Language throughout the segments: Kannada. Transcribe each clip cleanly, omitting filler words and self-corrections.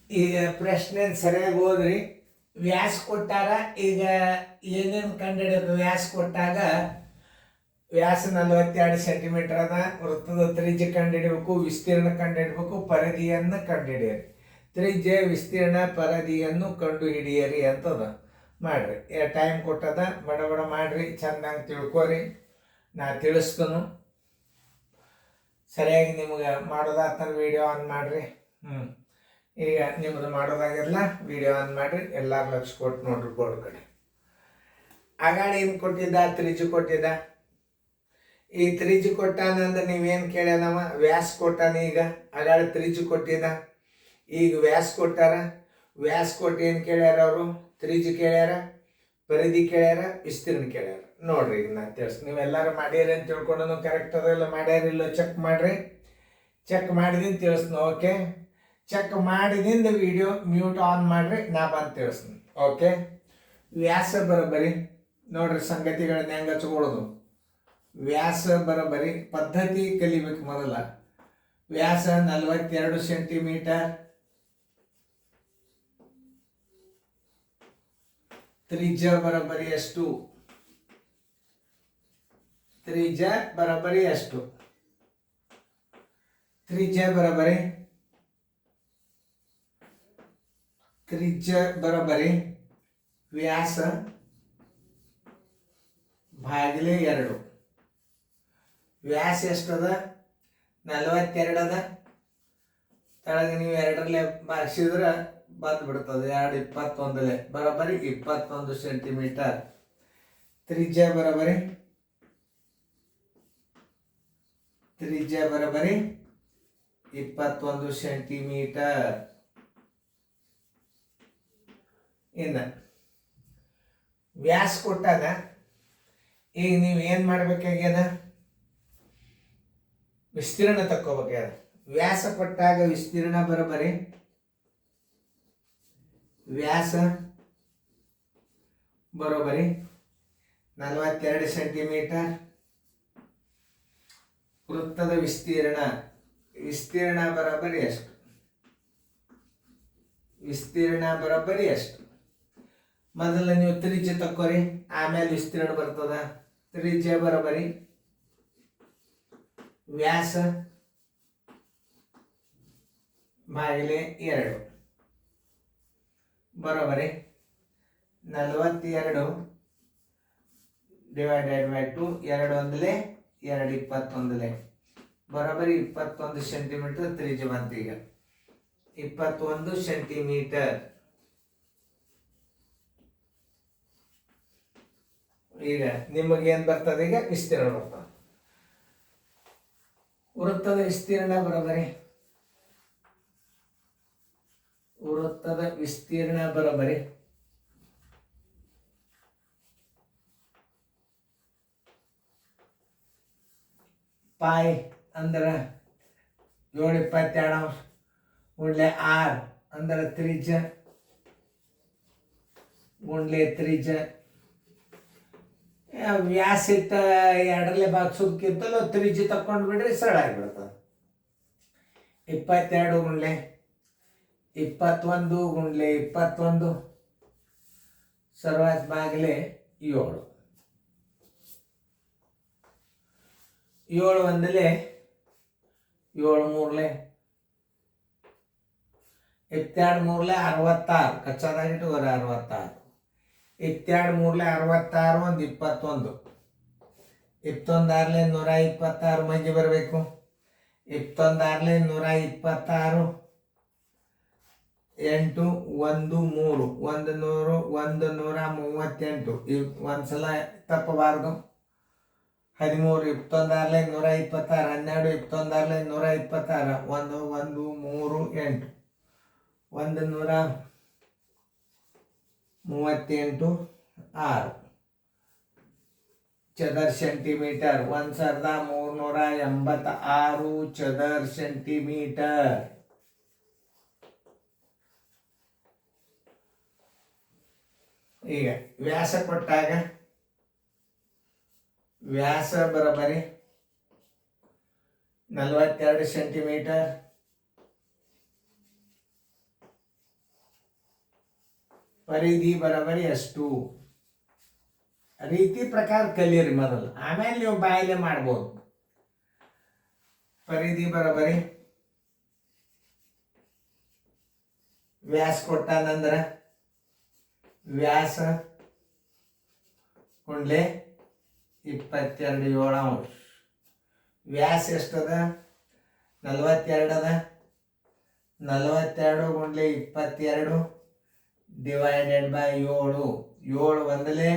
ಈಗ ಪ್ರಶ್ನೆ ಸರಿಯಾಗಿ ಓದ್ರಿ. ವ್ಯಾಸ ಕೊಟ್ಟಾರ. ಈಗ ಏನೇನು ಕಂಡುಹಿಡಿಯೋದು? ವ್ಯಾಸ ಕೊಟ್ಟಾಗ ವ್ಯಾಸ 42 ಸೆಂಟಿಮೀಟರ್ ಅದ. ವೃತ್ತದ ತ್ರಿಜ್ಯ ಕಂಡುಹಿಡಬೇಕು, ವಿಸ್ತೀರ್ಣ ಕಂಡುಹಿಡಬೇಕು, ಪರಿಧಿಯನ್ನು ಕಂಡುಹಿಡಿಯರಿ. ತ್ರಿಜ್ಯ, ವಿಸ್ತೀರ್ಣ, ಪರಿಧಿಯನ್ನು ಕಂಡುಹಿಡಿಯರಿ ಅಂತದ. ಮಾಡ್ರಿ. ಟೈಮ್ ಕೊಟ್ಟದ, ಬಡ ಬಡ ಮಾಡ್ರಿ, ಚಂದಂಗೆ ತಿಳ್ಕೊರಿ. ನಾ ತಿಳಿಸ್ತನು. ಸರಿಯಾಗಿ ನಿಮ್ಗೆ ಮಾಡೋದಾತ ವಿಡಿಯೋ ಆನ್ ಮಾಡ್ರಿ. ಈಗ ನಿಮ್ದು ಮಾಡೋದಾಗೆಲ್ಲ ವಿಡಿಯೋ ಆನ್ ಮಾಡ್ರಿ. ಎಲ್ಲರೂ ಲಕ್ಷ ಕೊಟ್ಟು ನೋಡ್ರಿ ಬೋರ್ಡ್ ಕಡೆ. ಆಗಾಡಿ ಏನು ಕೊಟ್ಟಿದ್ದ? ತ್ರಿಜ್ಯ ಕೊಟ್ಟಿದ್ದ. ಈ ತ್ರಿಜ್ಯ ಕೊಟ್ಟಾನಂದ್ರೆ ನೀವೇನು ಕೇಳ್ಯಾನವ? ವ್ಯಾಸ ಕೊಟ್ಟಾನ. ಈಗ ಆಗಾಡಿ ತ್ರಿಜ್ಯ ಕೊಟ್ಟಿದ್ದ, ಈಗ ವ್ಯಾಸ ಕೊಟ್ಟಾರ. ವ್ಯಾಸ ಕೊಟ್ಟು ಏನು ಕೇಳ್ಯಾರ ಅವರು? ತ್ರಿಜ್ಯ ಕೇಳ್ಯಾರ, ಪರಿಧಿ ಕೇಳ್ಯಾರ, ವಿಸ್ತೀರ್ಣ ಕೇಳ್ಯಾರ. ನೋಡ್ರಿ ಈಗ ನಾ ತಿಳಿಸ್. ನೀವೆಲ್ಲರೂ ಮಾಡ್ಯಾರ ಅಂತ ತಿಳ್ಕೊಂಡು ಕರೆಕ್ಟ್ ಅದ ಇಲ್ಲ ಮಾಡ್ಯಾರಿಲ್ಲ ಚೆಕ್ ಮಾಡ್ರಿ. ಚೆಕ್ ಮಾಡಿದಿಂದ ತಿಳಿಸ್ನು. ಓಕೆ, ಚೆಕ್ ಮಾಡಿದಿಂದ ವಿಡಿಯೋ ಮ್ಯೂಟ್ ಆನ್ ಮಾಡ್ರಿ. ನಾ ಬಂದು ತಿಳಿಸ್ತೀನಿ. ಓಕೆ, ವ್ಯಾಸ ಬರೋಬ್ಬರಿ ನೋಡ್ರಿ. ಸಂಗತಿಗಳನ್ನ ಹೆಂಗೆ ಹಚ್ಕೊಳ್ಳೋದು? ವ್ಯಾಸ ಬರೋಬ್ಬರಿ ಪದ್ಧತಿ ಕಲಿಬೇಕು ಮೊದಲ. ವ್ಯಾಸ 42 ಸೆಂಟಿಮೀಟರ್, ತ್ರಿಜ್ಯ ಬರೋಬ್ಬರಿ ಎಷ್ಟು? ತ್ರಿಜ್ಯ ಬರೋಬ್ಬರಿ ಎಷ್ಟು? ತ್ರಿಜ್ಯ ಬರೋಬ್ಬರಿ ವ್ಯಾಸ ಭಾಗಿಲೆ 2. ವ್ಯಾಸ ಎಷ್ಟದ? 42 ಅದ. ತಳಗೆ ನೀವು 2ರಲ್ಲೇ ಭಾಗಿಸಿದ್ರೆ ಬಂದ್ಬಿಡ್ತದೆ. 2 21 ಬರೋಬ್ಬರಿ 21 ಸೆಂಟಿಮೀಟರ್. ತ್ರಿಜ್ಯ ಬರೋಬ್ಬರಿ 21 ಸೆಂಟಿಮೀಟರ್. ಇನ್ನು ವ್ಯಾಸ ಕೊಟ್ಟಾಗ ಈಗ ನೀವು ಏನು ಮಾಡ್ಬೇಕಾಗ್ಯದ? ವಿಸ್ತೀರ್ಣ ತಕ್ಕೋಬೇಕಾಗ್ಯದ. ವ್ಯಾಸ ಕೊಟ್ಟಾಗ ವಿಸ್ತೀರ್ಣ ಬರೋಬ್ಬರಿ ವ್ಯಾಸ ಬರೋಬ್ಬರಿ 42 ಸೆಂಟಿಮೀಟರ್. ವೃತ್ತದ ವಿಸ್ತೀರ್ಣ ಬರೋಬ್ಬರಿ ಎಷ್ಟು? ವಿಸ್ತೀರ್ಣ ಬರೋಬ್ಬರಿ ಎಷ್ಟು? ಮೊದಲ ನೀವು ತ್ರಿಜ್ಯ ತಕ್ಕೋರಿ, ಆಮೇಲೆ ವಿಸ್ತೀರ್ಣ ಬರ್ತದ. ತ್ರಿಜ್ಯ ಬರೋಬ್ಬರಿ ವ್ಯಾಸ ಭಾಗಿಲೆ 2 ಬರೋಬ್ಬರಿ 42 ಡಿವೈಡೆಡ್ ಬೈ 2. 2 1 2 21 ಬರೋಬ್ಬರಿ 21 ಸೆಂಟಿಮೀಟರ್ ತ್ರಿಜ್ಯ ಬಂತು. ಈಗ 21 ಸೆಂಟಿಮೀಟರ್. ಈಗ ನಿಮಗೇನು ಬರ್ತದೆ? ಈಗ ವಿಸ್ತೀರ್ಣ ಬರ್ತದೆ. ವೃತ್ತದ ವಿಸ್ತೀರ್ಣ ಬರೋಬ್ಬರಿ ಪಾಯ್ ಅಂದ್ರೆ 7/22 ಗುಂಡ್ಲೆ 6 ಅಂದ್ರೆ ತ್ರಿಜ್ಯ ಗುಂಡ್ಲೆ ತ್ರಿಜ್ಯ. ವ್ಯಾಸ ಇಟ್ಟ 2ರಲ್ಲೇ ಭಾಗಿಸೋದಕ್ಕಿಂತಲೂ ತ್ರಿಜ್ಯ ತಕೊಂಡು ಬಿಡ್ರಿ, ಸರಳ ಆಗಿಬಿಡ್ತದೆ. 22 ಗುಂಡ್ಲೆ 21 ಗುಂಡ್ಲೆ 21 ಸರ್ವಾಸ್ ಭಾಗಿಲೆ 7. 7 1 7 3 22 3 66 ಕಚ್ಚಾದಾಗಿಟ್ಟು 66. 22 3 66 1 21. 21 126 ಮೈಗೆ ಬರಬೇಕು. 21 126 8 1 3 138. ಒಂದ್ಸಲ ತಪ್ಪಬಾರ್ದು. 13 21 126 12 21 126 1 1 3 8 138 6 ಚದರ ಸೆಂಟಿಮೀಟರ್. 1386 ಚದರ ಸೆಂಟಿಮೀಟರ್. ಈಗ ವ್ಯಾಸ ಕೊಟ್ಟಾಗ ವ್ಯಾಸ ಬರೋಬ್ಬರಿ 42 ಸೆಂಟಿಮೀಟರ್. ಪರಿಧಿ ಬರೋಬರಿ ಎಷ್ಟು ರೀತಿ ಪ್ರಕಾರ ಕಲೀರಿ ಮೊದಲು, ಆಮೇಲೆ ನೀವು ಬಾಯಲ್ಲೇ ಮಾಡ್ಬೋದು. ಪರಿಧಿ ಬರೋಬರಿ ವ್ಯಾಸ ಕೊಟ್ಟಾನಂದ್ರೆ ವ್ಯಾಸ ಗುಂಡ್ಲೆ 22/7. ವ್ಯಾಸ ಎಷ್ಟದ? 42 ಅದ. 42 ಗುಂಡ್ಲೆ 22 ಡಿವೈಡೆಡ್ ಬೈ 7. 7 ಒಂದಲೇ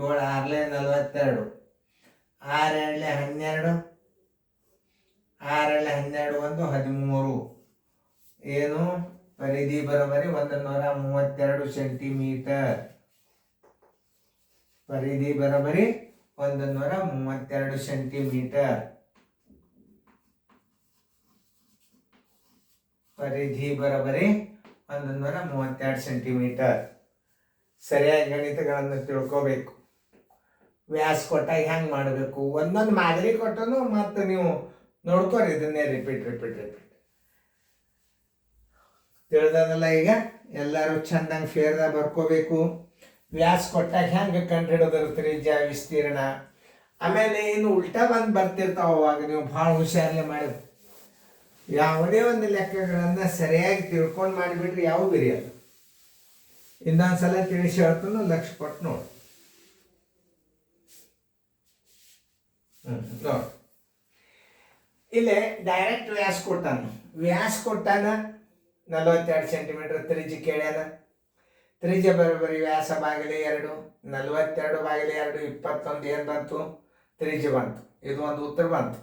7 6 42, 6 2 12, 6 12 1 13. ಏನು? ಪರಿಧಿ ಬರೋಬರಿ 132 ಸೆಂಟಿಮೀಟರ್. ಪರಿಧಿ ಬರೋಬರಿ 132 ಸೆಂಟಿಮೀಟರ್. ಪರಿಧಿ ಬರೋಬರಿ 132 ಸೆಂಟಿಮೀಟರ್. ಸರಿಯಾಗಿ ಗಣಿತಗಳನ್ನು ತಿಳ್ಕೋಬೇಕು. ವ್ಯಾಸ ಕೊಟ್ಟಾಗ ಹೆಂಗೆ ಮಾಡಬೇಕು, ಒಂದೊಂದು ಮಾದರಿ ಕೊಟ್ಟನು ಮತ್ತು ನೀವು ನೋಡ್ಕೋರಿ, ಇದನ್ನೇ ರಿಪೀಟ್ ತಿಳಿದದಲ್ಲ. ಈಗ ಎಲ್ಲರೂ ಚಂದಂಗೆ ಫೇರ್ದಾಗ ಬರ್ಕೋಬೇಕು. ವ್ಯಾಸ ಕೊಟ್ಟಾಗ ಹೆಂಗೆ ಕಂಡುಹಿಡಿದ್ರು ತ್ರಿಜ್ಯ ವಿಸ್ತೀರ್ಣ. ಆಮೇಲೆ ಇನ್ನು ಉಲ್ಟಾ ಬಂದು ಬರ್ತಿರ್ತಾವ, ಅವಾಗ ನೀವು ಭಾಳ ಹುಷಾರಲ್ಲೇ ಮಾಡಿ ಯಾವುದೇ ಒಂದು ಲೆಕ್ಕಗಳನ್ನು ಸರಿಯಾಗಿ ತಿಳ್ಕೊಂಡು ಮಾಡಿಬಿಟ್ರೆ ಯಾವ ಬೆರೆಯಲ್ಲ. ಇನ್ನೊಂದ್ಸಲ ತಿಳಿಸಿ ಹೇಳ್ತಾನು, ಲಕ್ಷ್ಯ ಕೊಟ್ಟು ನೋಡಿ. ನೋಡಿ ಇಲ್ಲೇ ಡೈರೆಕ್ಟ್ ವ್ಯಾಸ ಕೊಟ್ಟಾನ 42 ಸೆಂಟಿಮೀಟರ್. ತ್ರಿಜ್ಯ ಕೇಳ್ಯಾನ. ತ್ರಿಜ್ಯ ಬರೋಬರಿ ವ್ಯಾಸ ಬಾಗಿಲೆ 2, 42 ಬಾಗಿಲೆ 2 21 ಏನು ಬಂತು? ತ್ರಿಜ್ಯ ಬಂತು. ಇದು ಒಂದು ಉತ್ತರ ಬಂತು.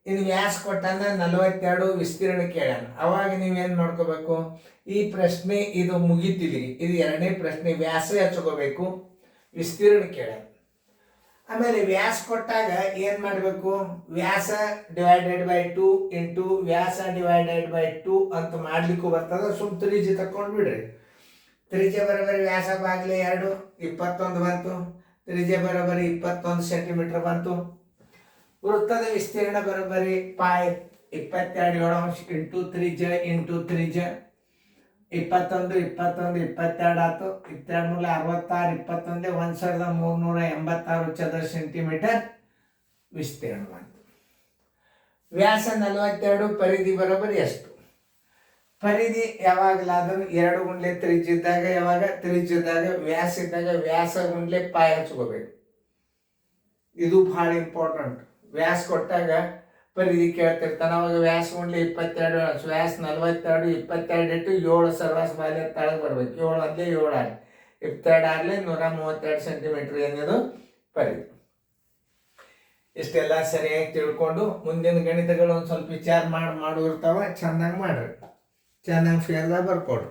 ಇನ್ನು ವ್ಯಾಸ ಕೊಟ್ಟಾನ 42 ವಿಸ್ತೀರ್ಣ ಕೇಳ್ಯಾನ. ಅವಾಗ ನೀವೇನು ಮಾಡ್ಕೋಬೇಕು? ಈ ಪ್ರಶ್ನೆ ಇದು ಮುಗಿತಿಲಿ, ಇದು ಎರಡನೇ ಪ್ರಶ್ನೆ. ವ್ಯಾಸ ಹಚ್ಕೋಬೇಕು, ವಿಸ್ತೀರ್ಣ ಕೇಳ್ಯಾನ. ಆಮೇಲೆ ವ್ಯಾಸ ಕೊಟ್ಟಾಗ ಏನು ಮಾಡಬೇಕು? ವ್ಯಾಸ ಡಿವೈಡೆಡ್ ಬೈ 2 ಇಂಟು ವ್ಯಾಸ ಡಿವೈಡೆಡ್ ಬೈ 2 ಅಂತ ಮಾಡ್ಲಿಕ್ಕೂ ಬರ್ತದೆ. ಸುಮ್ ತ್ರಿಜ್ಯ ತಕೊಂಡು ಬಿಡ್ರಿ. ತ್ರಿಜ್ಯ ಬರೋಬರಿ ವ್ಯಾಸ ಬಾಗಿಲೆ 2 21 ಬಂತು. ತ್ರಿಜ್ಯ ಬರೋಬರಿ 21 ಸೆಂಟಿಮೀಟರ್ ಬಂತು. ವೃತ್ತದ ವಿಸ್ತೀರ್ಣ ಬರೋಬರಿ ಪಾಯ್ 22 ಇಂಟು ತ್ರಿಜ್ಯ 21 22 ಆಯ್ತು. 22 66 21 1386 ಚದರ ಸೆಂಟಿಮೀಟರ್ ವಿಸ್ತೀರ್ಣ ಬಂತು. ವ್ಯಾಸ 42, ಪರಿಧಿ ಬರೋಬರಿ ಎಷ್ಟು? ಪರಿಧಿ ಯಾವಾಗಲಾದರೂ 2 ಗುಂಡ್ಲೆ ತ್ರಿಜ್ಯ ಇದ್ದಾಗ, ಯಾವಾಗ ತ್ರಿಜ್ಯದಾಗ ವ್ಯಾಸ ಇದ್ದಾಗ ವ್ಯಾಸ ಗುಂಡ್ಲೆ ಪಾಯ್ ಹಚ್ಕೋಬೇಕು. ಇದು ಭಾಳ ಇಂಪಾರ್ಟೆಂಟ್. ವ್ಯಾಸ ಕೊಟ್ಟಾಗ ಪರಿಧಿ ಕೇಳ್ತಿರ್ತಾನೆ. ಅವಾಗ ವ್ಯಾಸ ಗುಂಡ್ಲೆ 22, ವ್ಯಾಸ 42 22 ಇಟ್ಟು 7 ಸರ್ವಾಸ ಬಾಲ್ಯ ತಳಗೆ ಬರ್ಬೇಕು. 7 1 7 6 22 132 ಸೆಂಟಿಮೀಟರ್ ಏನಿದು ಪರಿಧಿ. ಇಷ್ಟೆಲ್ಲ ಸರಿಯಾಗಿ ತಿಳ್ಕೊಂಡು ಮುಂದಿನ ಗಣಿತಗಳು ಒಂದು ಸ್ವಲ್ಪ ವಿಚಾರ ಮಾಡಿರ್ತಾವ. ಚೆನ್ನಾಗಿ ಮಾಡ್ರಿ, ಚೆನ್ನಾಗಿ ಫೇರ್ದಾಗ ಬರ್ಕೊಡ್ರಿ.